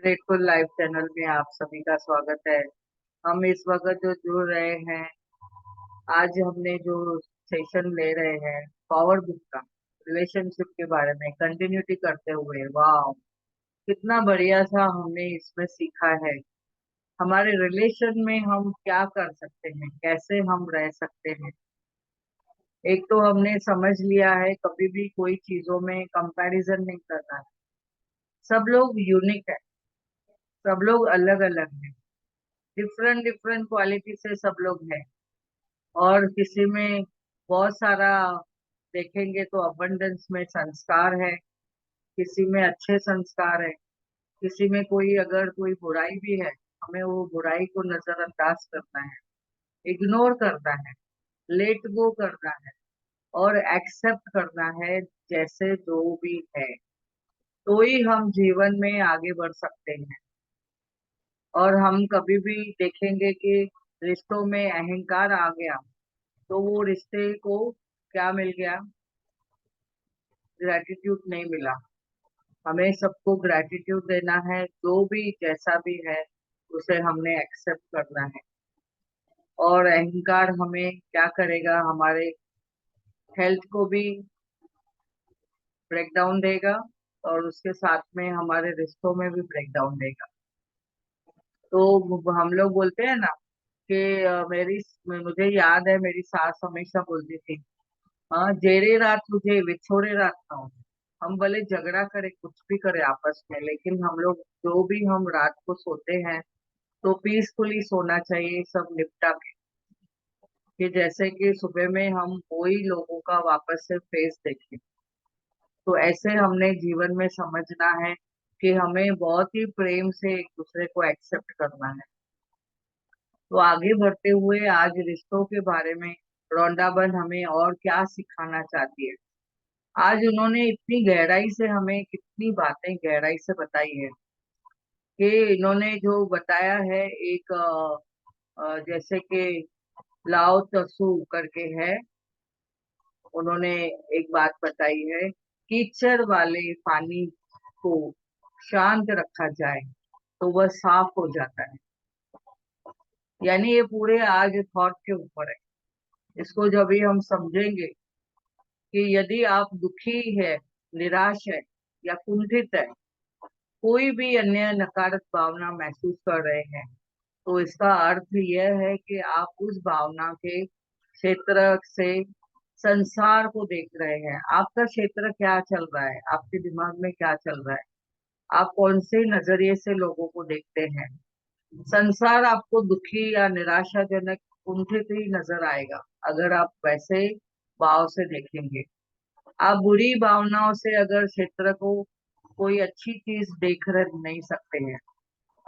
Grateful life channel में आप सभी का स्वागत है। हम इस वक्त जो जुड़ रहे हैं, आज हमने जो सेशन ले रहे हैं पावर बुक का, रिलेशनशिप के बारे में कंटिन्यूटी करते हुए, वाह कितना बढ़िया सा हमने इसमें सीखा है। हमारे रिलेशन में हम क्या कर सकते हैं, कैसे हम रह सकते हैं। एक तो हमने समझ लिया है कभी भी कोई चीजों में कंपैरिजन नहीं करना है। सब लोग यूनिक है, सब लोग अलग अलग हैं, डिफरेंट डिफरेंट क्वालिटी से सब लोग हैं। और किसी में बहुत सारा देखेंगे तो अबंडेंस में संस्कार है, किसी में अच्छे संस्कार है, किसी में कोई अगर कोई बुराई भी है, हमें वो बुराई को नजरअंदाज करना है, इग्नोर करना है, लेट गो करना है और एक्सेप्ट करना है जैसे जो भी है। तो ही हम जीवन में आगे बढ़ सकते हैं। और हम कभी भी देखेंगे कि रिश्तों में अहंकार आ गया तो वो रिश्ते को क्या मिल गया, ग्रेटिट्यूड नहीं मिला। हमें सबको ग्रेटिट्यूड देना है, जो भी जैसा भी है उसे हमने एक्सेप्ट करना है। और अहंकार हमें क्या करेगा, हमारे हेल्थ को भी ब्रेक डाउन देगा और उसके साथ में हमारे रिश्तों में भी ब्रेक डाउन देगा। तो हम लोग बोलते हैं ना कि मेरी मुझे याद है मेरी सास हमेशा बोलती थी, हाँ जेरे रात तुझे विछोड़े रात ना हो। हम भले झगड़ा करे, कुछ भी करे आपस में, लेकिन हम लोग जो भी हम रात को सोते हैं तो पीसफुली सोना चाहिए, सब निपटा के, कि जैसे कि सुबह में हम वही लोगों का वापस से फेस देखें। तो ऐसे हमने जीवन में समझना है कि हमें बहुत ही प्रेम से एक दूसरे को एक्सेप्ट करना है। तो आगे बढ़ते हुए आज रिश्तों के बारे में रौंडाबन हमें और क्या सिखाना चाहती है। आज उन्होंने इतनी गहराई से हमें कितनी बातें गहराई से बताई है कि इन्होंने जो बताया है, एक जैसे कि लाओ त्सु करके है, उन्होंने एक बात बताई है, कीचड़ वाले पानी को शांत रखा जाए तो वह साफ हो जाता है। यानी ये पूरे आज थॉट के ऊपर है। इसको जब भी हम समझेंगे कि यदि आप दुखी है, निराश है या कुंठित है, कोई भी अन्य नकारात्मक भावना महसूस कर रहे हैं, तो इसका अर्थ यह है कि आप उस भावना के क्षेत्र से संसार को देख रहे हैं। आपका क्षेत्र क्या चल रहा है, आपके दिमाग में क्या चल रहा है, आप कौन से नजरिए से लोगों को देखते हैं। संसार आपको दुखी या निराशाजनक, कुंठित ही नजर आएगा अगर आप वैसे भाव से देखेंगे। आप बुरी भावनाओं से अगर क्षेत्र को कोई अच्छी चीज देख रहे नहीं सकते हैं,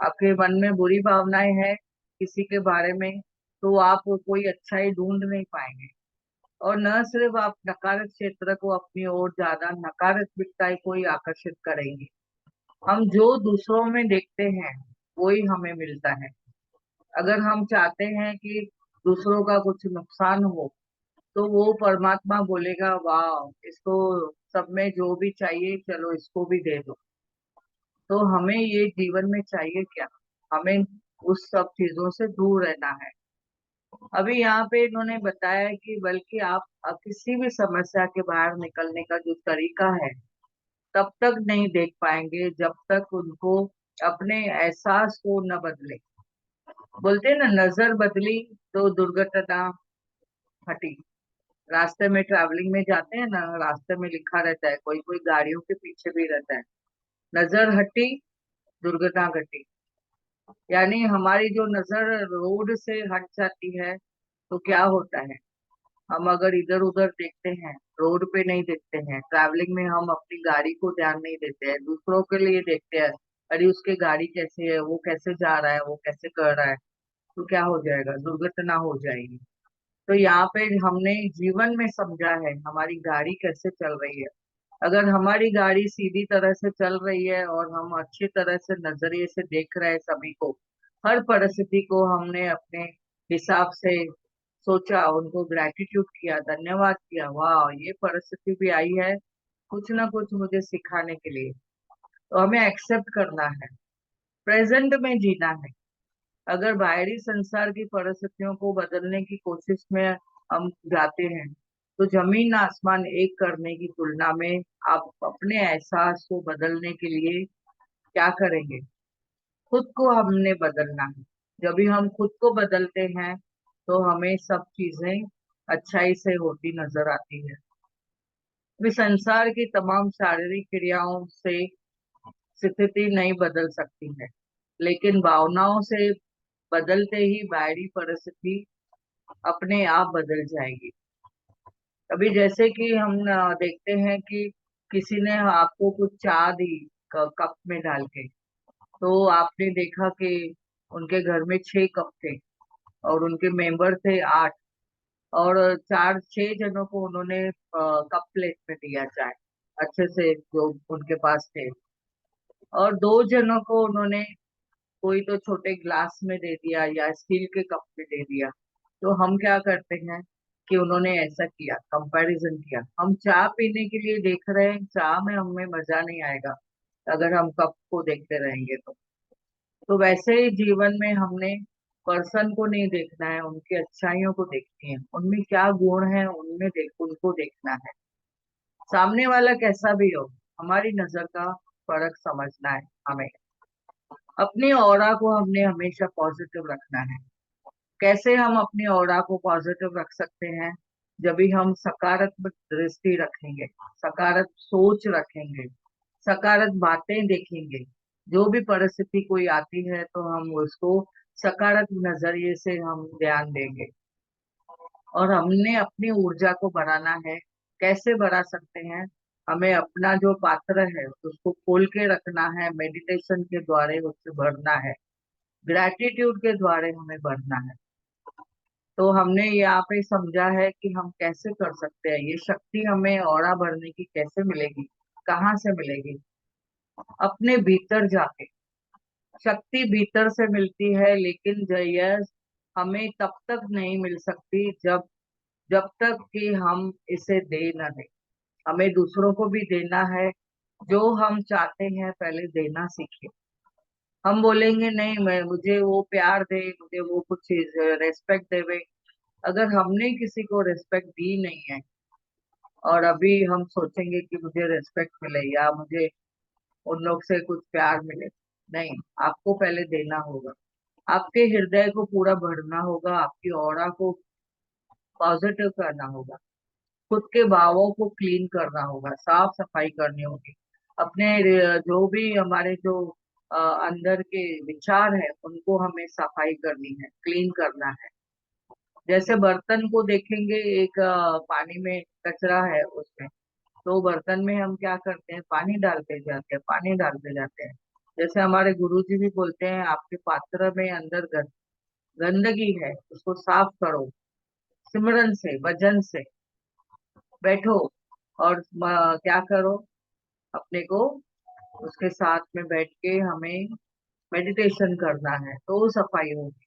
आपके मन में बुरी भावनाएं हैं किसी के बारे में, तो आप कोई अच्छाई ढूंढ नहीं पाएंगे। और न सिर्फ आप नकारात्मक क्षेत्र को अपनी ओर ज्यादा नकारात्मकता को ही आकर्षित करेंगे। हम जो दूसरों में देखते हैं वही हमें मिलता है। अगर हम चाहते हैं कि दूसरों का कुछ नुकसान हो, तो वो परमात्मा बोलेगा वाह इसको सब में जो भी चाहिए चलो इसको भी दे दो। तो हमें ये जीवन में चाहिए क्या, हमें उस सब चीजों से दूर रहना है। अभी यहाँ पे इन्होंने बताया कि बल्कि आप किसी भी समस्या के बाहर निकलने का जो तरीका है, तब तक नहीं देख पाएंगे जब तक उनको अपने एहसास को न बदले। बोलते हैं ना, नजर बदली तो दुर्घटना हटी। रास्ते में ट्रैवलिंग में जाते हैं ना, रास्ते में लिखा रहता है, कोई कोई गाड़ियों के पीछे भी रहता है, नजर हटी दुर्घटना घटी। यानी हमारी जो नजर रोड से हट जाती है तो क्या होता है, हम अगर इधर उधर देखते हैं, रोड पे नहीं देखते हैं, ट्रैवलिंग में हम अपनी गाड़ी को ध्यान नहीं देते हैं, दूसरों के लिए देखते हैं, अरे उसके गाड़ी कैसे है, वो कैसे जा रहा है, वो कैसे कर रहा है, तो क्या हो जाएगा, दुर्घटना हो जाएगी। तो यहाँ पे हमने जीवन में समझा है हमारी गाड़ी कैसे चल रही है। अगर हमारी गाड़ी सीधी तरह से चल रही है और हम अच्छी तरह से नजरिए से देख रहे हैं सभी को, हर परिस्थिति को हमने अपने हिसाब से सोचा, उनको ग्रेटिट्यूड किया, धन्यवाद किया, वाह ये परिस्थिति भी आई है कुछ ना कुछ मुझे सिखाने के लिए, तो हमें एक्सेप्ट करना है। प्रेजेंट में जीना है। अगर बाहरी संसार की परिस्थितियों को बदलने की कोशिश में हम जाते हैं, तो जमीन आसमान एक करने की तुलना में आप अपने एहसास को बदलने के लिए क्या करेंगे? खुद को हमने बदलना है। जब भी हम खुद को बदलते हैं, तो हमें सब चीजें अच्छाई से होती नजर आती है। वे संसार की तमाम शारीरिक क्रियाओं से स्थिति नहीं बदल सकती है, लेकिन भावनाओं से बदलते ही बाहरी परिस्थिति अपने आप बदल जाएगी। अभी जैसे कि हम देखते हैं कि किसी ने आपको कुछ चाय दी कप में डाल के, तो आपने देखा कि उनके घर में 6 कप थे और उनके मेंबर थे 8, और 4 6 जनों को उन्होंने कप प्लेट में दिया चाय अच्छे से जो उनके पास थे, और 2 जनों को उन्होंने कोई तो छोटे ग्लास में दे दिया या स्टील के कप में दे दिया। तो हम क्या करते हैं कि उन्होंने ऐसा किया, कंपैरिजन किया। हम चाय पीने के लिए देख रहे हैं, चाय में हमें मजा नहीं आएगा अगर हम कप को देखते रहेंगे तो वैसे ही जीवन में हमने पर्सन को नहीं देखना है, उनकी अच्छाइयों को देखनी है, उनमें क्या गुण है उनको देखना है। सामने वाला कैसा भी हो, हमारी नजर का फर्क समझना है हमें। अपनी ऑरा को हमने हमेशा पॉजिटिव रखना है। कैसे हम अपनी ऑरा को पॉजिटिव रख सकते हैं? जब भी हम सकारात्मक दृष्टि रखेंगे, सकारात्मक सोच रखेंगे, सकारात्मक बातें देखेंगे। जो भी परिस्थिति कोई आती है तो हम उसको सकारात्मक नजरिए से हम ध्यान देंगे। और हमने अपनी ऊर्जा को बढ़ाना है। कैसे बढ़ा सकते हैं? हमें अपना जो पात्र है उसको खोल के रखना है, मेडिटेशन के द्वारा उससे बढ़ना है, ग्रैटिट्यूड के द्वारा हमें बढ़ना है। तो हमने यहाँ पे समझा है कि हम कैसे कर सकते हैं। ये शक्ति हमें ऑरा बढ़ने की कैसे मिलेगी, कहाँ से मिलेगी? अपने भीतर जाके। शक्ति भीतर से मिलती है, लेकिन यह हमें तब तक नहीं मिल सकती जब जब तक कि हम इसे दे न दें। हमें दूसरों को भी देना है। जो हम चाहते हैं पहले देना सीखें। हम बोलेंगे नहीं, मैं मुझे वो प्यार दे, मुझे वो कुछ चीज रेस्पेक्ट देवे। अगर हमने किसी को रेस्पेक्ट दी नहीं है और अभी हम सोचेंगे कि मुझे रेस्पेक्ट मिले या मुझे उन लोग से कुछ प्यार मिले, नहीं, आपको पहले देना होगा। आपके हृदय को पूरा भरना होगा, आपकी ऑरा को पॉजिटिव करना होगा, खुद के भावों को क्लीन करना होगा, साफ सफाई करनी होगी। अपने जो भी हमारे जो अंदर के विचार है उनको हमें सफाई करनी है, क्लीन करना है। जैसे बर्तन को देखेंगे, एक पानी में कचरा है उसमें, तो बर्तन में हम क्या करते हैं, पानी डालते जाते हैं, पानी डालते जाते हैं। जैसे हमारे गुरुजी भी बोलते हैं, आपके पात्र में अंदर गंदगी है, उसको साफ करो, सिमरन से, भजन से बैठो और क्या करो, अपने को उसके साथ में बैठ के हमें मेडिटेशन करना है, तो सफाई होगी।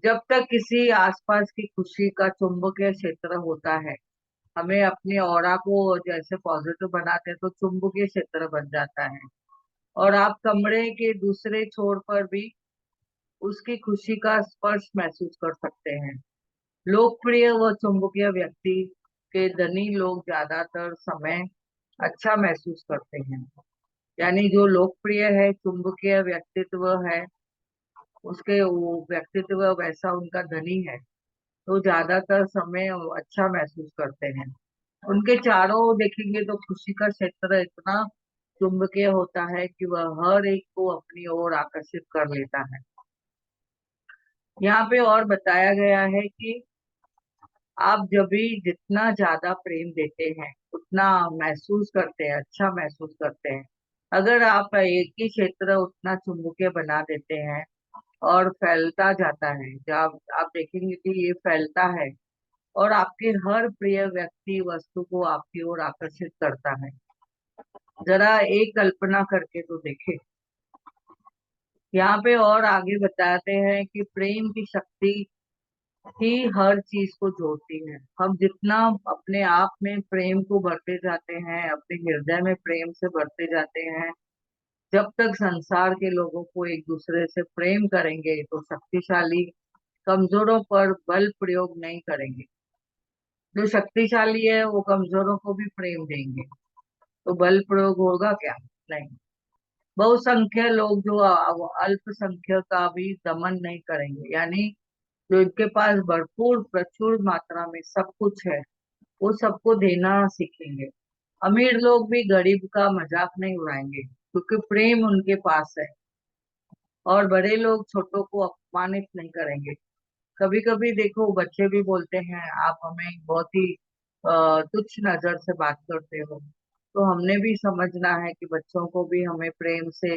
जब तक किसी आसपास की खुशी का चुंबकीय क्षेत्र होता है, हमें अपने ऑरा को जैसे पॉजिटिव बनाते हैं तो चुंबकीय क्षेत्र बन जाता है, और आप कमरे के दूसरे छोर पर भी उसकी खुशी का स्पर्श महसूस कर सकते हैं। लोकप्रिय व चुंबकीय व्यक्ति के धनी लोग ज्यादातर समय अच्छा महसूस करते हैं। यानी जो लोकप्रिय है, चुंबकीय व्यक्तित्व है, उसके वो व्यक्तित्व वैसा उनका धनी है, तो ज्यादातर समय वो अच्छा महसूस करते हैं। उनके चारों ओर देखेंगे तो खुशी का क्षेत्र इतना चुंबकीय होता है कि वह हर एक को अपनी ओर आकर्षित कर लेता है। यहाँ पे और बताया गया है कि आप जब भी जितना ज्यादा प्रेम देते हैं उतना महसूस करते हैं, अच्छा महसूस करते हैं। अगर आप एक ही क्षेत्र उतना चुंबकीय बना देते हैं और फैलता जाता है, जब आप देखेंगे कि ये फैलता है और आपके हर प्रिय व्यक्ति वस्तु को आपकी ओर आकर्षित करता है। जरा एक कल्पना करके तो देखें। यहाँ पे और आगे बताते हैं कि प्रेम की शक्ति ही हर चीज को जोड़ती है। हम जितना अपने आप में प्रेम को भरते जाते हैं, अपने हृदय में प्रेम से भरते जाते हैं, जब तक संसार के लोगों को एक दूसरे से प्रेम करेंगे तो शक्तिशाली कमजोरों पर बल प्रयोग नहीं करेंगे। जो शक्तिशाली है वो कमजोरों को भी प्रेम देंगे, तो बल प्रयोग होगा क्या? नहीं। बहुसंख्य लोग जो अल्पसंख्यक का भी दमन नहीं करेंगे, यानी जो इनके पास भरपूर प्रचुर मात्रा में सब कुछ है वो सबको देना सीखेंगे। अमीर लोग भी गरीब का मजाक नहीं उड़ाएंगे क्योंकि प्रेम उनके पास है। और बड़े लोग छोटों को अपमानित नहीं करेंगे। कभी कभी देखो बच्चे भी बोलते हैं आप हमें बहुत ही तुच्छ नजर से बात करते हो। तो हमने भी समझना है कि बच्चों को भी हमें प्रेम से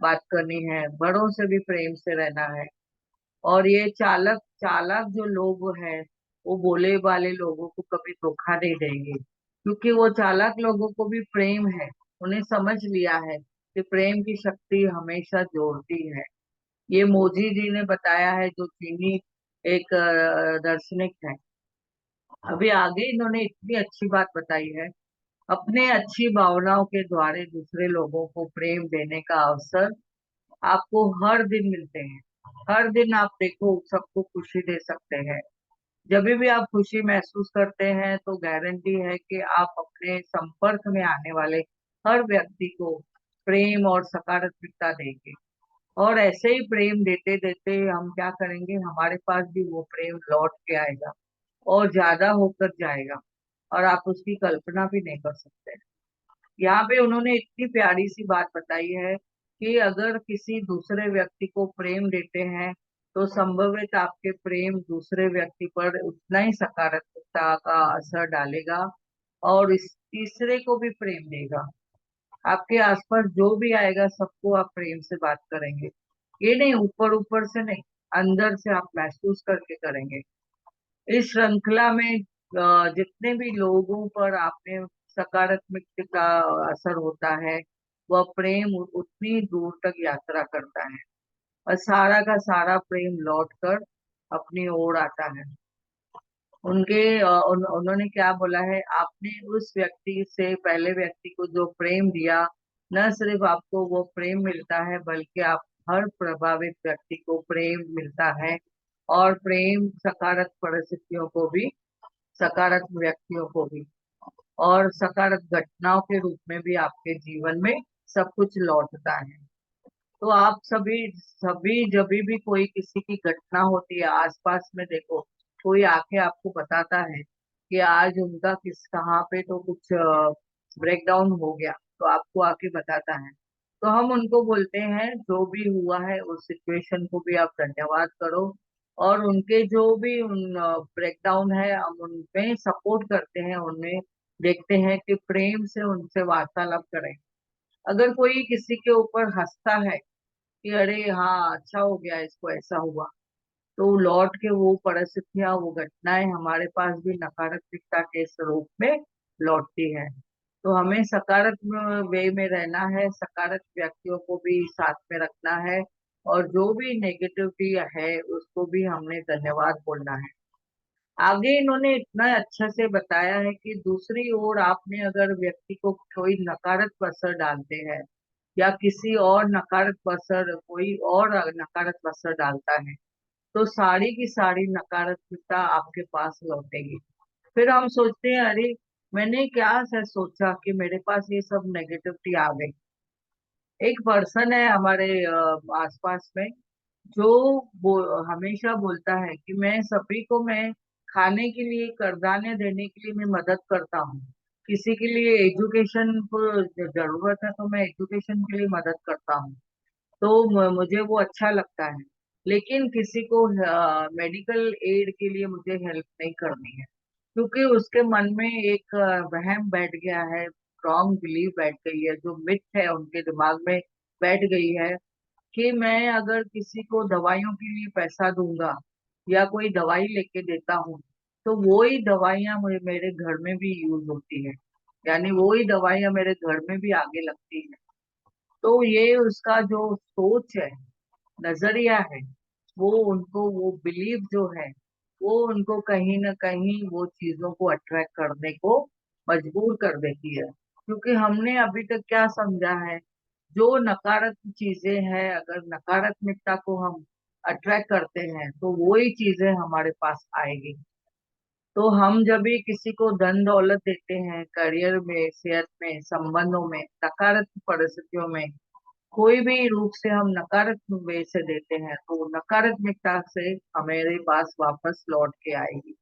बात करनी है, बड़ों से भी प्रेम से रहना है। और ये चालक चालाक जो लोग हैं वो भोले वाले लोगों को कभी धोखा नहीं देंगे, क्योंकि वो चालाक लोगों को भी प्रेम है। उन्हें समझ लिया है कि प्रेम की शक्ति हमेशा जोड़ती है। ये मोजी जी ने बताया है, जो चीनी एक दार्शनिक है। अभी आगे इन्होंने इतनी अच्छी बात बताई है। अपने अच्छी भावनाओं के द्वारा दूसरे लोगों को प्रेम देने का अवसर आपको हर दिन मिलते हैं। हर दिन आप देखो सबको खुशी दे सकते हैं। जब भी आप खुशी महसूस करते हैं तो गारंटी है कि आप अपने संपर्क में आने वाले हर व्यक्ति को प्रेम और सकारात्मकता देंगे। और ऐसे ही प्रेम देते देते हम क्या करेंगे, हमारे पास भी वो प्रेम लौट के आएगा और ज्यादा होकर जाएगा, और आप उसकी कल्पना भी नहीं कर सकते। यहाँ पे उन्होंने इतनी प्यारी सी बात बताई है कि अगर किसी दूसरे व्यक्ति को प्रेम देते हैं तो संभवित आपके प्रेम दूसरे व्यक्ति पर उतना ही सकारात्मकता का असर डालेगा और इस तीसरे को भी प्रेम देगा। आपके आसपास जो भी आएगा सबको आप प्रेम से बात करेंगे। ये नहीं ऊपर ऊपर से नहीं, अंदर से आप महसूस करके करेंगे। इस श्रृंखला में जितने भी लोगों पर आपने सकारात्मक का असर होता है वह प्रेम उतनी दूर तक यात्रा करता है और सारा का सारा प्रेम लौट कर अपनी ओर आता है। उन्होंने क्या बोला है, आपने उस व्यक्ति से पहले व्यक्ति को जो प्रेम दिया, न सिर्फ आपको वो प्रेम मिलता है बल्कि आप हर प्रभावित व्यक्ति को प्रेम मिलता है। और प्रेम सकारात्मक परिस्थितियों को भी, सकारात्मक व्यक्तियों को भी और सकारात्मक घटनाओं के रूप में भी आपके जीवन में सब कुछ लौटता है। तो आप सभी सभी जब भी कोई किसी की घटना होती है आसपास में देखो, कोई आके आपको बताता है कि आज उनका किस कहाँ पे तो कुछ ब्रेकडाउन हो गया, तो आपको आके बताता है, तो हम उनको बोलते हैं जो भी हुआ है उस सिचुएशन को भी आप धन्यवाद करो। और उनके जो भी उन ब्रेकडाउन है हम उनमें सपोर्ट करते हैं, उनमें देखते हैं कि प्रेम से उनसे वार्तालाप करें। अगर कोई किसी के ऊपर हंसता है कि अरे हाँ अच्छा हो गया इसको ऐसा हुआ, तो लौट के वो परिस्थितियां वो घटनाएं हमारे पास भी नकारात्मकता के स्वरूप में लौटती है। तो हमें सकारात्मक वे में रहना है, सकारात्मक व्यक्तियों को भी साथ में रखना है और जो भी नेगेटिविटी है उसको भी हमने धन्यवाद बोलना है। आगे इन्होंने इतना अच्छे से बताया है कि दूसरी ओर आपने अगर व्यक्ति को कोई नकारात्मक असर डालते हैं या किसी और नकारात्मक असर कोई और नकारात्मक असर डालता है, तो सारी की सारी नकारात्मकता आपके पास लौटेगी। फिर हम सोचते हैं अरे मैंने क्या ऐसा सोचा कि मेरे पास ये सब नेगेटिविटी आ गई। एक पर्सन है हमारे आसपास में जो हमेशा बोलता है कि मैं सभी को मैं खाने के लिए करदाने देने के लिए मैं मदद करता हूँ। किसी के लिए एजुकेशन को जरूरत है तो मैं एजुकेशन के लिए मदद करता हूँ। तो मुझे वो अच्छा लगता है। लेकिन किसी को मेडिकल एड के लिए मुझे हेल्प नहीं करनी है, क्योंकि उसके मन में एक वहम बैठ गया है, स्ट्रॉन्ग बिलीव बैठ गई है, जो मिथ है उनके दिमाग में बैठ गई है कि मैं अगर किसी को दवाइयों के लिए पैसा दूंगा या कोई दवाई लेके देता हूँ तो वो ही दवाइयां मेरे घर में भी यूज होती है, यानी वो ही दवाइयां मेरे घर में भी आगे लगती है। तो ये उसका जो सोच है, नजरिया है, वो उनको वो बिलीव जो है वो उनको कहीं ना कहीं वो चीजों को अट्रैक्ट करने को मजबूर कर देती है। क्योंकि हमने अभी तक क्या समझा है जो नकारात्मक चीजें हैं, अगर नकारात्मकता को हम अट्रैक्ट करते हैं तो वो ही चीजें हमारे पास आएगी। तो हम जब भी किसी को धन दौलत देते हैं, करियर में, सेहत में, संबंधों में, नकारात्मक परिस्थितियों में, कोई भी रूप से हम नकारात्मक वे से देते हैं तो नकारात्मकता से हमारे पास वापस लौट के आएगी।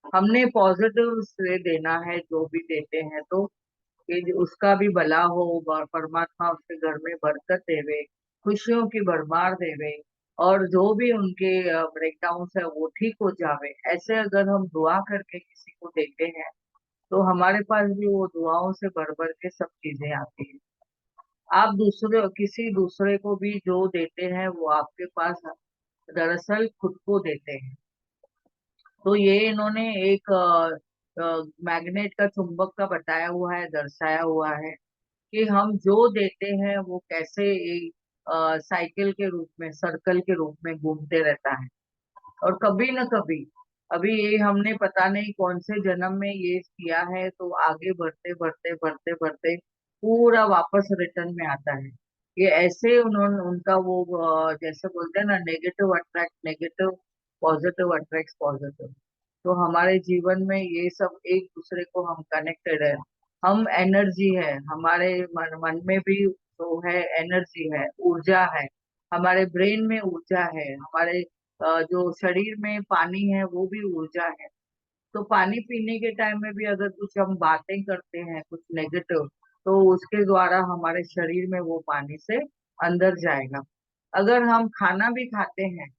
हमने पॉजिटिव से देना है, जो भी देते हैं तो कि उसका भी भला हो, परमात्मा उसके घर में बरकत देवे, खुशियों की भरमार देवे, और जो भी उनके ब्रेकडाउन है वो ठीक हो जावे। ऐसे अगर हम दुआ करके किसी को देते हैं तो हमारे पास भी वो दुआओं से भर भर के सब चीजें आती हैं। आप दूसरे किसी दूसरे को भी जो देते हैं वो आपके पास दरअसल खुद को देते हैं। तो ये इन्होंने एक मैग्नेट का, चुंबक का बताया हुआ है, दर्शाया हुआ है कि हम जो देते हैं वो कैसे एक साइकिल के रूप में, सर्कल के रूप में घूमते रहता है। और कभी न कभी, अभी ये हमने पता नहीं कौन से जन्म में ये किया है, तो आगे बढ़ते बढ़ते बढ़ते बढ़ते पूरा वापस रिटर्न में आता है। ये ऐसे उन्होंने उनका वो जैसे बोलते हैं ना, negative attract negative, positive attract positive. तो हमारे जीवन में ये सब एक दूसरे को हम कनेक्टेड है। हम एनर्जी है, हमारे मन में भी तो है, एनर्जी है, ऊर्जा है, हमारे ब्रेन में ऊर्जा है, हमारे जो शरीर में पानी है वो भी ऊर्जा है। तो पानी पीने के टाइम में भी अगर कुछ हम बातें करते हैं कुछ नेगेटिव, तो उसके द्वारा हमारे शरीर में वो पानी से अंदर जाएगा। अगर हम खाना भी खाते हैं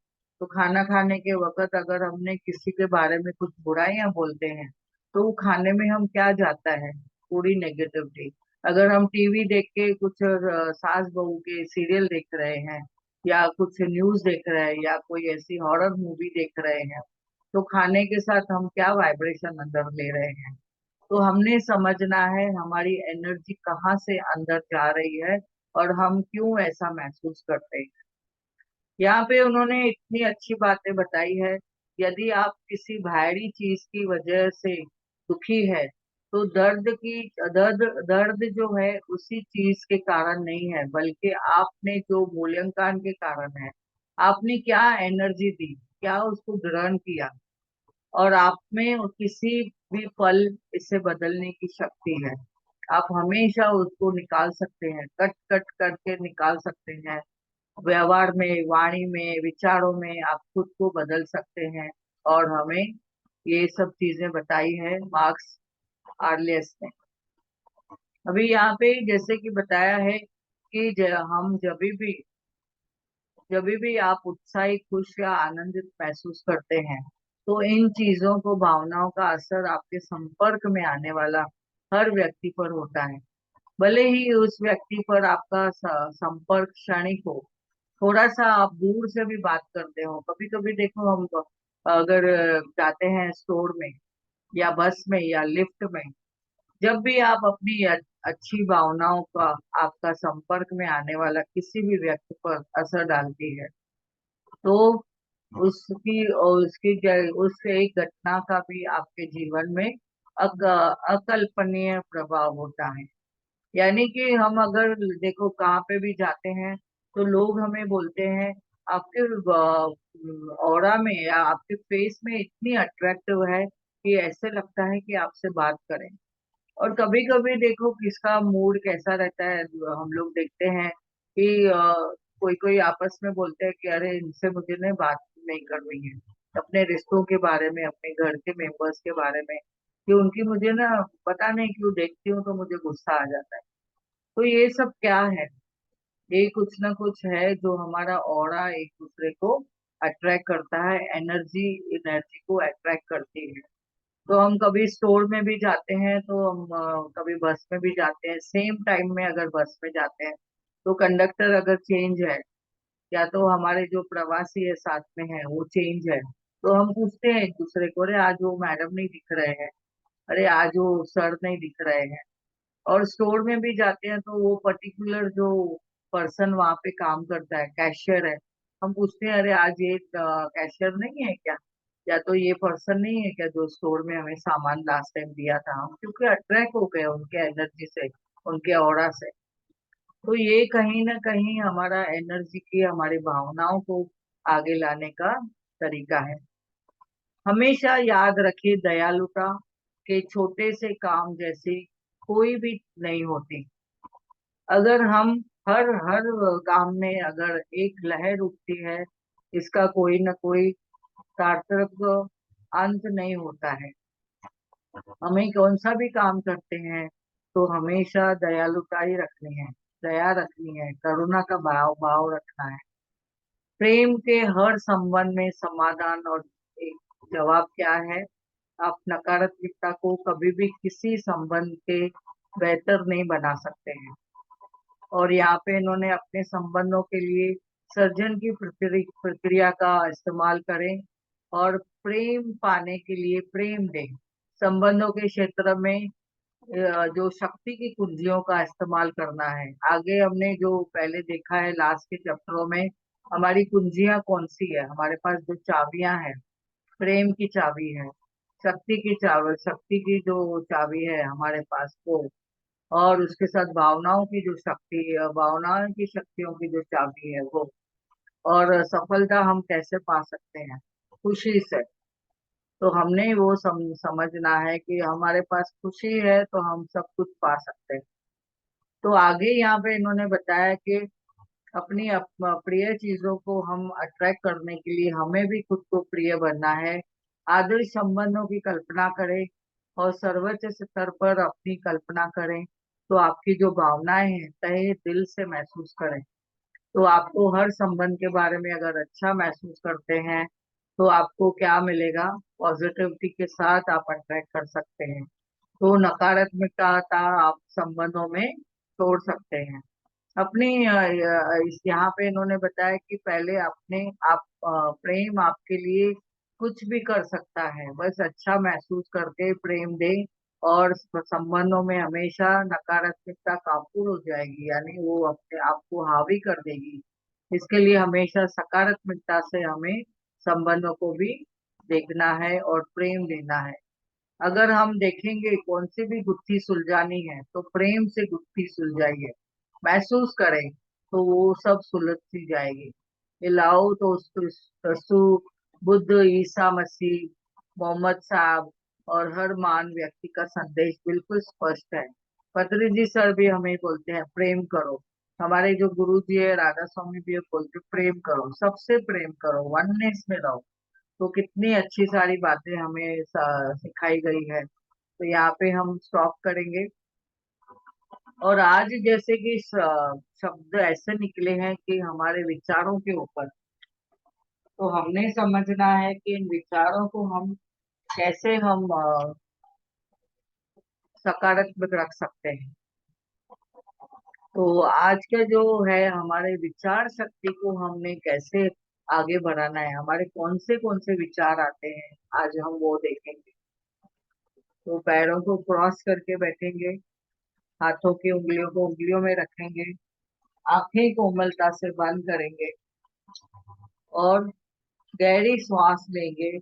तो खाना खाने के वक्त अगर हमने किसी के बारे में कुछ बुराइयां बोलते हैं तो वो खाने में हम क्या जाता है, पूरी नेगेटिविटी। अगर हम टीवी देख के कुछ सास बहू के सीरियल देख रहे हैं, या कुछ न्यूज देख रहे हैं, या कोई ऐसी हॉरर मूवी देख रहे हैं, तो खाने के साथ हम क्या वाइब्रेशन अंदर ले रहे हैं। तो हमने समझना है हमारी एनर्जी कहाँ से अंदर जा रही है और हम क्यों ऐसा महसूस करते हैं। यहाँ पे उन्होंने इतनी अच्छी बातें बताई है। यदि आप किसी बाहरी चीज की वजह से दुखी है तो दर्द दर्द जो है उसी चीज के कारण नहीं है, बल्कि आपने जो मूल्यांकन के कारण है। आपने क्या एनर्जी दी, क्या उसको ग्रहण किया, और आप में किसी भी पल इसे बदलने की शक्ति है। आप हमेशा उसको निकाल सकते हैं, कट कट करके निकाल सकते हैं। व्यवहार में, वाणी में, विचारों में आप खुद को बदल सकते हैं। और हमें ये सब चीजें बताई है मार्क्स आर्लियस ने। अभी यहाँ पे जैसे कि बताया है कि हम जब भी आप उत्साही, खुश या आनंदित महसूस करते हैं तो इन चीजों को, भावनाओं का असर आपके संपर्क में आने वाला हर व्यक्ति पर होता है। भले ही उस व्यक्ति पर आपका संपर्क क्षणिक हो, थोड़ा सा आप दूर से भी बात करते हो। कभी कभी देखो, हम अगर जाते हैं स्टोर में या बस में या लिफ्ट में, जब भी आप अपनी अच्छी भावनाओं का, आपका संपर्क में आने वाला किसी भी व्यक्ति पर असर डालती है, तो उस एक घटना का भी आपके जीवन में अकल्पनीय प्रभाव होता है। यानी कि हम अगर देखो कहाँ पे भी जाते हैं तो लोग हमें बोलते हैं आपके ऑरा में या आपके फेस में इतनी अट्रैक्टिव है कि ऐसे लगता है कि आपसे बात करें। और कभी कभी देखो किसका मूड कैसा रहता है, हम लोग देखते हैं कि कोई कोई आपस में बोलते हैं कि अरे इनसे मुझे नहीं बात नहीं करनी है, अपने रिश्तों के बारे में, अपने घर के मेंबर्स के बारे में, कि उनकी मुझे ना पता नहीं क्यों देखती हूँ तो मुझे गुस्सा आ जाता है। तो ये सब क्या है, ये कुछ ना कुछ है जो हमारा ऑरा एक दूसरे को अट्रैक्ट करता है, एनर्जी एनर्जी को अट्रैक्ट करती है। तो हम कभी स्टोर में भी जाते हैं, तो हम कभी बस में भी जाते हैं, सेम टाइम में अगर बस में जाते हैं तो कंडक्टर अगर चेंज है, या तो हमारे जो प्रवासी है साथ में है वो चेंज है, तो हम पूछते हैं एक दूसरे को, अरे आज वो मैडम नहीं दिख रहे हैं, अरे आज वो सर नहीं दिख रहे हैं। और स्टोर में भी जाते हैं तो वो पर्टिकुलर जो पर्सन वहां पे काम करता है, कैशियर है, हम पूछते हैं अरे आज ये कैशियर नहीं है क्या, या तो ये पर्सन नहीं है क्या जो स्टोर में हमें सामान लास्ट टाइम दिया था। हम क्योंकि अट्रैक्ट हो गए उनके एनर्जी से, उनके ऑरा से। तो ये कहीं ना कहीं हमारा एनर्जी की, हमारी भावनाओं को आगे लाने का तरीका है। हमेशा याद रखिए, दयालुता के छोटे से काम जैसी कोई भी नहीं होती। अगर हम हर हर काम में अगर एक लहर उठती है, इसका कोई ना कोई सार्थक अंत नहीं होता है। हमें कौन सा भी काम करते हैं तो हमेशा दयालुता ही रखनी है, दया रखनी है, करुणा का भाव भाव रखना है। प्रेम के हर संबंध में समाधान और एक जवाब क्या है? आप नकारात्मकता को कभी भी किसी संबंध के बेहतर नहीं बना सकते हैं। और यहाँ पे इन्होंने अपने संबंधों के लिए सर्जन की प्रक्रिया का इस्तेमाल करें, और प्रेम पाने के लिए प्रेम दें। संबंधों के क्षेत्र में जो शक्ति की कुंजियों का इस्तेमाल करना है। आगे हमने जो पहले देखा है लास्ट के चैप्टरों में, हमारी कुंजियां कौन सी है, हमारे पास जो चाबियां हैं, प्रेम की चाबी है, शक्ति की चाबी, शक्ति की जो चाबी है हमारे पास वो, और उसके साथ भावनाओं की जो शक्ति है, भावनाओं की शक्तियों की जो चाबी है वो। और सफलता हम कैसे पा सकते हैं? खुशी से। तो हमने वो समझना है कि हमारे पास खुशी है तो हम सब कुछ पा सकते हैं। तो आगे यहाँ पे इन्होंने बताया कि अपनी प्रिय चीजों को हम अट्रैक्ट करने के लिए हमें भी खुद को प्रिय बनना है। आदर्श संबंधों की कल्पना करें और सर्वोच्च स्तर पर अपनी कल्पना करें। तो आपकी जो भावनाएं हैं तहे दिल से महसूस करें। तो आपको हर संबंध के बारे में अगर अच्छा महसूस करते हैं तो आपको क्या मिलेगा? पॉजिटिविटी के साथ आप अट्रैक्ट कर सकते हैं। तो नकारात्मकता आप संबंधों में छोड़ सकते हैं। अपनी इस यहाँ पे इन्होंने बताया कि पहले अपने आप प्रेम आपके लिए कुछ भी कर सकता है, बस अच्छा महसूस करके प्रेम दें। और संबंधों में हमेशा नकारात्मकता काबू हो जाएगी, यानी वो अपने आप को हावी कर देगी। इसके लिए हमेशा सकारात्मकता से हमें संबंधों को भी देखना है और प्रेम देना है। अगर हम देखेंगे कौन सी भी गुत्थी सुलझानी है तो प्रेम से गुत्थी सुलझाइए, महसूस करें तो वो सब सुलझ सी जाएगी। ये लाओ तो रसू, बुद्ध, ईसा मसीह, मोहम्मद साहब और हर महान व्यक्ति का संदेश बिल्कुल स्पष्ट है। पत्री जी सर भी हमें बोलते हैं प्रेम करो। हमारे जो गुरु जी है राधा स्वामी भी बोलते हैं, प्रेम करो, सबसे प्रेम करो, वननेस में रहो। तो कितनी अच्छी सारी बातें हमें सिखाई गई है। तो यहाँ पे हम स्टॉप करेंगे। और आज जैसे कि शब्द ऐसे निकले हैं कि हमारे विचारों के ऊपर, तो हमने समझना है कि इन विचारों को हम कैसे हम सकारात्मक रख सकते हैं। तो आज का जो है हमारे विचार शक्ति को हमने कैसे आगे बढ़ाना है, हमारे कौन से विचार आते हैं, आज हम वो देखेंगे। तो पैरों को क्रॉस करके बैठेंगे, हाथों की उंगलियों को उंगलियों में रखेंगे, आंखें कोमलता से बंद करेंगे और गहरी श्वास लेंगे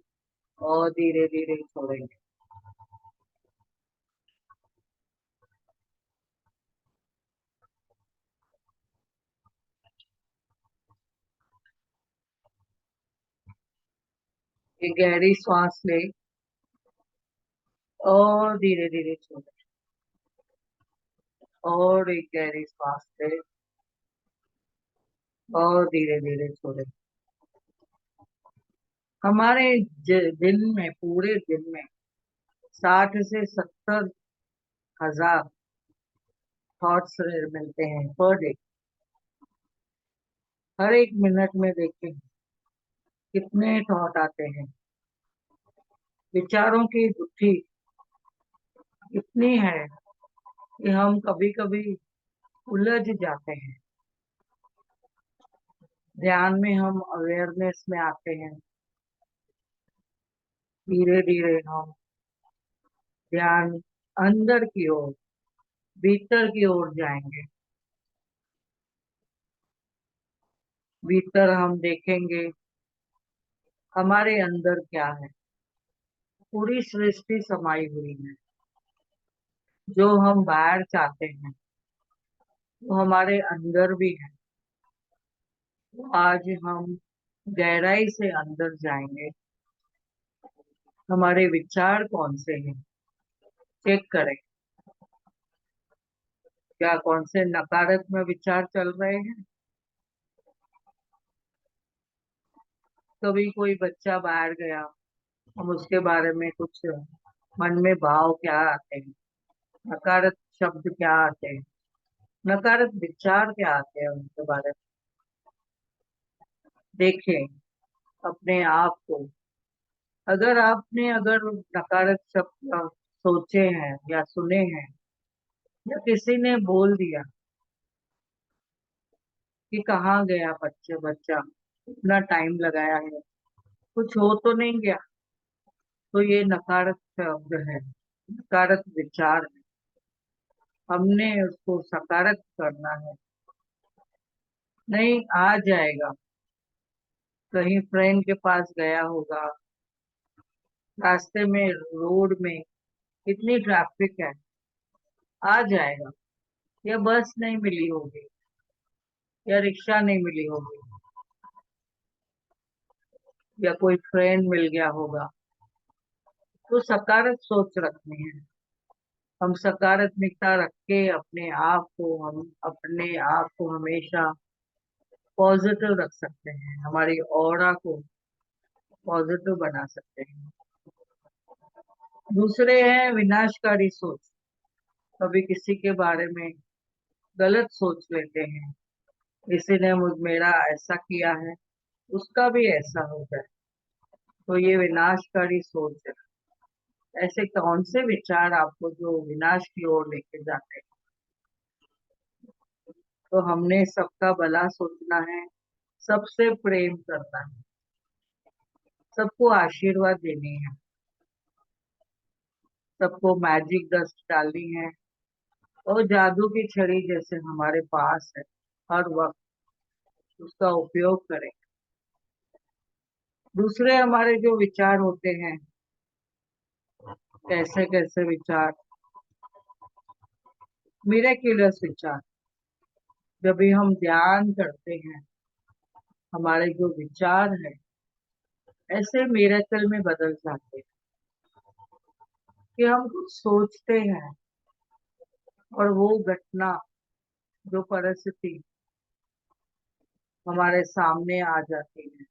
और धीरे धीरे छोड़ेंगे। एक गहरी श्वास ले और धीरे धीरे छोड़े, और एक गहरी सांस ले और धीरे धीरे छोड़े। हमारे दिन में, पूरे दिन में 60 से 70 हजार थॉट्स मिलते हैं पर डे। हर एक मिनट में देखें कितने थॉट आते हैं। विचारों की गुत्थी इतनी है कि हम कभी कभी उलझ जाते हैं। ध्यान में हम अवेयरनेस में आते हैं, धीरे धीरे हम ध्यान अंदर की ओर, भीतर की ओर जाएंगे। भीतर हम देखेंगे हमारे अंदर क्या है। पूरी सृष्टि समाई हुई है। जो हम बाहर चाहते हैं वो हमारे अंदर भी है। तो आज हम गहराई से अंदर जाएंगे। हमारे विचार कौन से हैं, चेक करें। क्या कौन से नकारात्मक विचार चल रहे हैं? कभी कोई बच्चा बाहर गया, हम उसके बारे में कुछ मन में भाव क्या आते हैं, नकारात्मक शब्द क्या आते हैं, नकारात्मक विचार क्या आते हैं उनके बारे में। देखें अपने आप को। अगर नकारात्मक शब्द सोचे हैं या सुने हैं, या किसी ने बोल दिया कि कहाँ गया बच्चा बच्चा, इतना टाइम लगाया है, कुछ हो तो नहीं गया, तो ये नकारात्मक शब्द है, नकारात्मक विचार है। हमने उसको सकारात्मक करना है। नहीं, आ जाएगा। कहीं फ्रेंड के पास गया होगा, रास्ते में रोड में इतनी ट्रैफिक है, आ जाएगा। या बस नहीं मिली होगी, या रिक्शा नहीं मिली होगी, या कोई फ्रेंड मिल गया होगा। तो सकारात्मक सोच रखनी है। हम सकारात्मकता रख के अपने आप को हमेशा पॉजिटिव रख सकते हैं, हमारी ऑरा को पॉजिटिव बना सकते हैं। दूसरे हैं विनाशकारी सोच। कभी किसी के बारे में गलत सोच लेते हैं, किसी ने मुझ मेरा ऐसा किया है, उसका भी ऐसा हो जाए, तो ये विनाशकारी सोच है। ऐसे कौन से विचार आपको जो विनाश की ओर लेके जाते हैं? तो हमने सबका भला सोचना है, सबसे प्रेम करना है, सबको आशीर्वाद देनी है, सबको मैजिक डस्ट डालनी है, और जादू की छड़ी जैसे हमारे पास है, हर वक्त उसका उपयोग करें। दूसरे हमारे जो विचार होते हैं, कैसे कैसे विचार, मिरेक्युलस विचार। जब भी हम ध्यान करते हैं, हमारे जो विचार है ऐसे मिरेकल में बदल जाते हैं कि हम कुछ सोचते हैं और वो घटना, जो परिस्थिति हमारे सामने आ जाती है।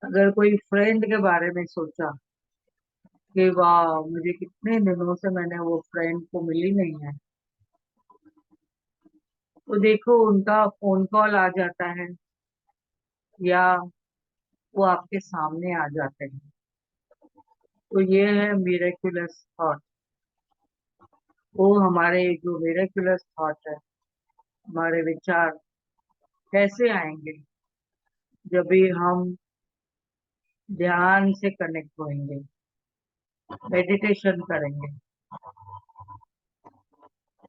अगर कोई फ्रेंड के बारे में सोचा कि वाह, मुझे कितने दिनों से मैंने वो फ्रेंड को मिली नहीं है, तो देखो उनका फोन कॉल आ जाता है, या वो आपके सामने आ जाते हैं। तो ये है मिरेकुलस थॉट। वो हमारे जो मिरेकुलस थॉट है, हमारे विचार कैसे आएंगे? जब भी हम ध्यान से कनेक्ट होंगे, मेडिटेशन करेंगे।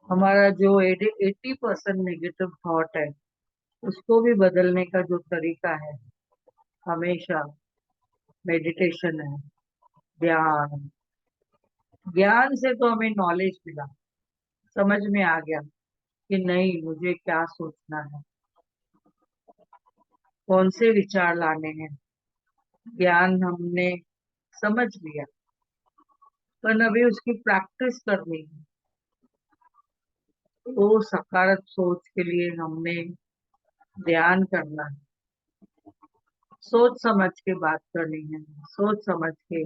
हमारा जो 80% नेगेटिव थॉट है, उसको भी बदलने का जो तरीका है, हमेशा मेडिटेशन है, ध्यान। ज्ञान से तो हमें नॉलेज मिला, समझ में आ गया कि नहीं, मुझे क्या सोचना है, कौन से विचार लाने हैं। ज्ञान हमने समझ लिया, पर अभी उसकी प्रैक्टिस करनी है। तो सकारात्मक सोच के लिए हमने ध्यान करना है, सोच समझ के बात करनी है, सोच समझ के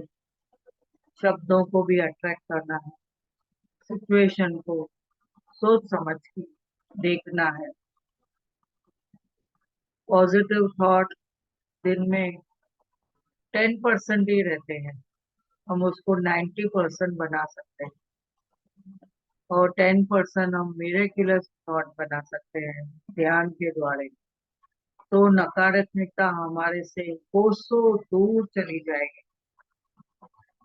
शब्दों को भी अट्रैक्ट करना है, सिचुएशन को सोच समझ के देखना है। पॉजिटिव थॉट दिन में 10% ही रहते हैं, हम उसको 90% बना सकते हैं, और 10% हम मिरेक्युलस थॉट बना सकते हैं ध्यान के द्वारा। तो नकारात्मकता हमारे से कोसों दूर चली जाएगी।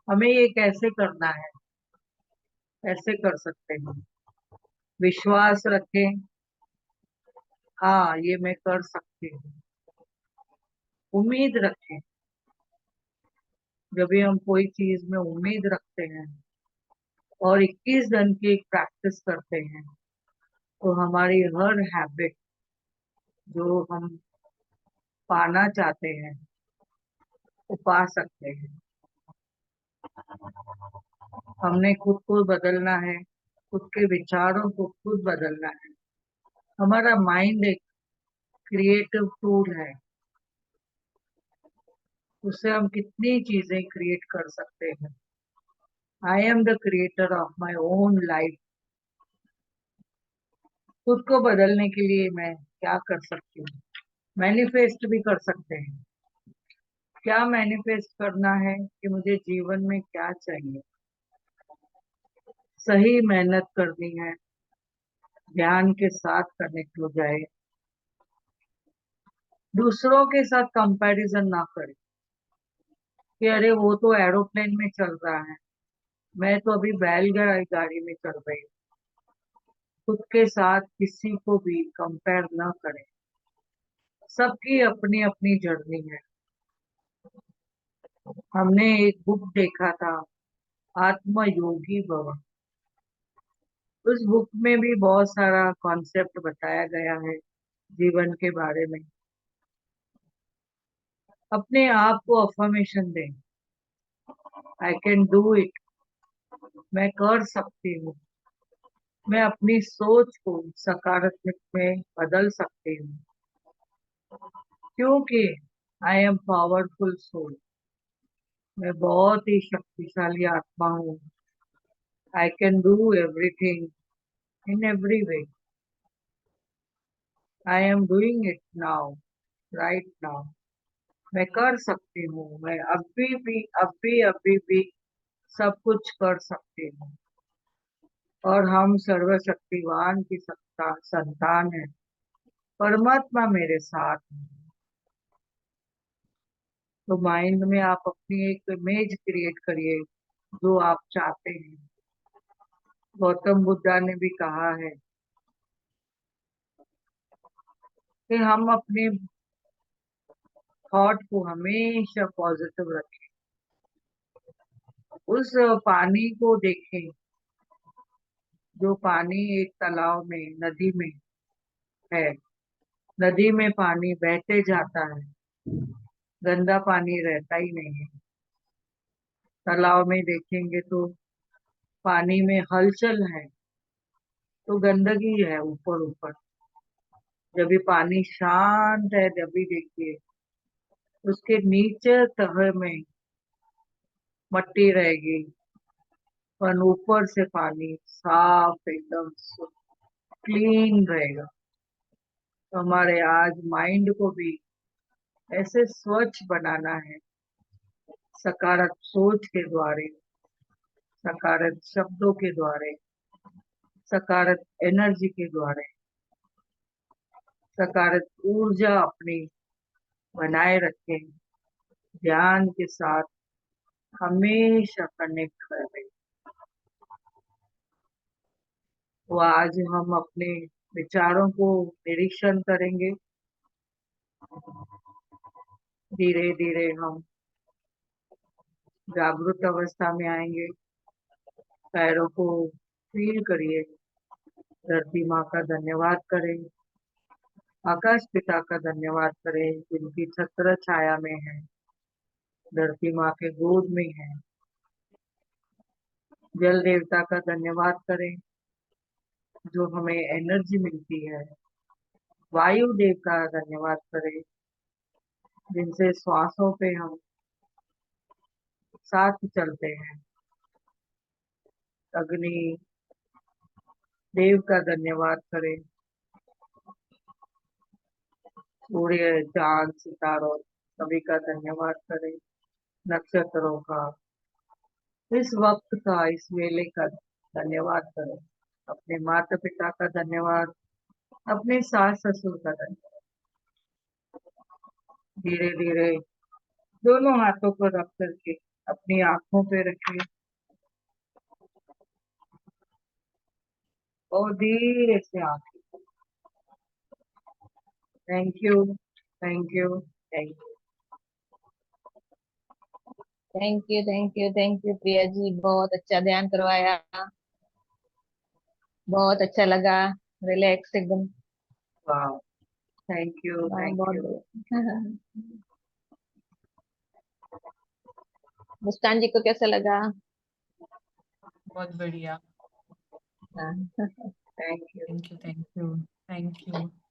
हमें ये कैसे करना है, कैसे कर सकते हैं? विश्वास रखें, हाँ ये मैं कर सकती हूँ। उम्मीद रखें। जब भी हम कोई चीज में उम्मीद रखते हैं और 21 दिन की प्रैक्टिस करते हैं, तो हमारी हर हैबिट जो हम पाना चाहते हैं वो पा सकते हैं। हमने खुद को बदलना है, खुद के विचारों को खुद बदलना है। हमारा माइंड एक क्रिएटिव टूल है, उससे हम कितनी चीजें क्रिएट कर सकते हैं। I am the creator of my own life. खुद को बदलने के लिए मैं क्या कर सकती हूँ? मैनिफेस्ट भी कर सकते हैं। क्या मैनिफेस्ट करना है कि मुझे जीवन में क्या चाहिए? सही मेहनत करनी है, ध्यान के साथ कनेक्ट हो जाए, दूसरों के साथ कंपैरिजन ना करें कि अरे वो तो एरोप्लेन में चल रहा है, मैं तो अभी बैलगाड़ी गाड़ी में चल रही हूँ। खुद के साथ किसी को भी कंपेयर ना करें। सबकी अपनी अपनी जर्नी है। हमने एक बुक देखा था, आत्म योगी भव। उस बुक में भी बहुत सारा कॉन्सेप्ट बताया गया है जीवन के बारे में। अपने आप को अफर्मेशन दें। I can do it. मैं कर सकती हूँ। मैं अपनी सोच को सकारात्मक में बदल सकती हूँ, क्योंकि आई एम पावरफुल सोल। मैं बहुत ही शक्तिशाली आत्मा हूँ। I can do everything in every way. I am doing it now, right now. मैं कर सकती हूँ। मैं अभी भी सब कुछ कर सकती हूँ। और हम सर्वशक्तिवान की सत्ता संतान है। परमात्मा मेरे साथ है। तो माइंड में आप अपनी एक इमेज क्रिएट करिए जो आप चाहते हैं। गौतम बुद्धा ने भी कहा है कि हम अपने थॉट को हमेशा पॉजिटिव रखें। उस पानी को देखें, जो पानी एक तालाब में, नदी में है। नदी में पानी बहते जाता है, गंदा पानी रहता ही नहीं है। तालाब में देखेंगे तो पानी में हलचल है, तो गंदगी है ऊपर ऊपर। जब भी पानी शांत है, जब भी देखिए उसके नीचे तह में मट्टी रहेगी, पर ऊपर से पानी साफ एकदम क्लीन रहेगा। तो हमारे आज माइंड को भी ऐसे स्वच्छ बनाना है, सकारात्मक सोच के द्वारा, सकारात्मक शब्दों के द्वारा, सकारात्मक एनर्जी के द्वारा, सकारात्मक ऊर्जा अपनी बनाए रखें। ध्यान के साथ हमेशा कनेक्ट करें। तो आज हम अपने विचारों को निरीक्षण करेंगे। धीरे धीरे हम जागृत अवस्था में आएंगे। पैरों को फील करिए। धरती माँ का धन्यवाद करें। आकाश पिता का धन्यवाद करें जिनकी छत्र छाया में है, धरती माँ के गोद में है। जल देवता का धन्यवाद करें जो हमें एनर्जी मिलती है। वायु देव का धन्यवाद करें जिनसे श्वासों पे हम साथ चलते हैं। अग्नि देव का धन्यवाद करें। सूर्य, चांद, सितारों सभी का धन्यवाद करें। नक्षत्रों का, इस वक्त का, इस वेले का धन्यवाद करें। अपने माता पिता का धन्यवाद, अपने सास ससुर का धन्यवाद। धीरे धीरे दोनों हाथों को रख करके अपनी आंखों पे रखें और धीरे से आंखें। Thank you, thank you, thank you. Thank you, thank you, thank you Priya ji, बहुत अच्छा ध्यान करवाया। बहुत अच्छा लगा। रिलैक्स एकदम। वाह, थैंक यू हाँ, थैंक बहुत यू। बढ़िया। मुस्कान जी को कैसा लगा? बहुत बढ़िया। हाँ। Thank you. Thank you thank you thank you.